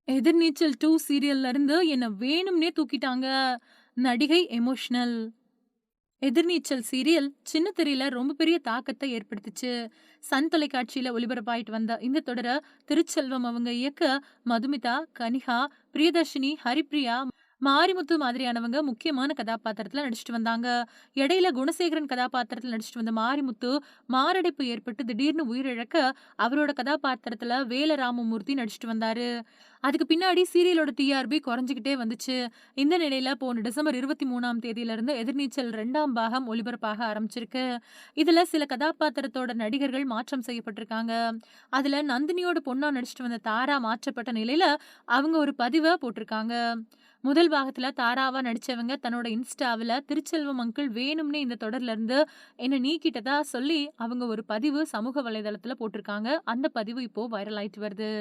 எதிர்நீச்சல் 2 சீரியல்ல இருந்து என்ன வேணும்னே தூக்கிட்டாங்க. நடிகை எமோஷனல். எதிர்நீச்சல் சீரியல் சின்ன திரையில ரொம்ப பெரிய தாக்கத்த ஏற்படுத்துச்சு. சன் தொலைக்காட்சியில ஒளிபரப்பாயிட்டு வந்த இந்த தொடர திருச்செல்வம் அவங்க இயக்க, மதுமிதா, கனிகா, பிரியதர்ஷினி, ஹரிப்ரியா, மாரிமுத்து மாதிரியானவங்க முக்கியமான கதாபாத்திரத்துல நடிச்சுட்டு வந்தாங்க. இடையில குணசேகரன் கதாபாத்திரத்துல நடிச்சுட்டு வந்த மாரிமுத்து மாரடைப்பு ஏற்பட்டு திடீர்னு உயிரிழக்க, அவரோட கதாபாத்திரத்துல வேல ராமமூர்த்தி நடிச்சுட்டு வந்தாரு. அதுக்கு பின்னாடி சீரியலோட டிஆர்பி குறைஞ்சுகிட்டே வந்துச்சு. இந்த நிலையில போன டிசம்பர் 23ஆம் தேதியிலிருந்து எதிர்நீச்சல் 2ஆம் பாகம் ஒளிபரப்பாக ஆரம்பிச்சிருக்கு. இதுல சில கதாபாத்திரத்தோட நடிகர்கள் மாற்றம் செய்யப்பட்டிருக்காங்க. அதுல நந்தினியோட பொண்ணா நடிச்சுட்டு வந்த தாரா மாற்றப்பட்ட நிலையில, அவங்க ஒரு பதிவ போட்டிருக்காங்க. முதல் பாகத்துல தாராவா நடிச்சவங்க தன்னோட இன்ஸ்டாவுல திருச்செல்வம் அங்கிள் வேணும்னே இந்த தொடர்ல இருந்து என்ன நீக்கிட்டதா சொல்லி அவங்க ஒரு பதிவு சமூக வலைதளத்துல போட்டிருக்காங்க. அந்த பதிவு இப்போ வைரல் ஆயிட்டு வருது.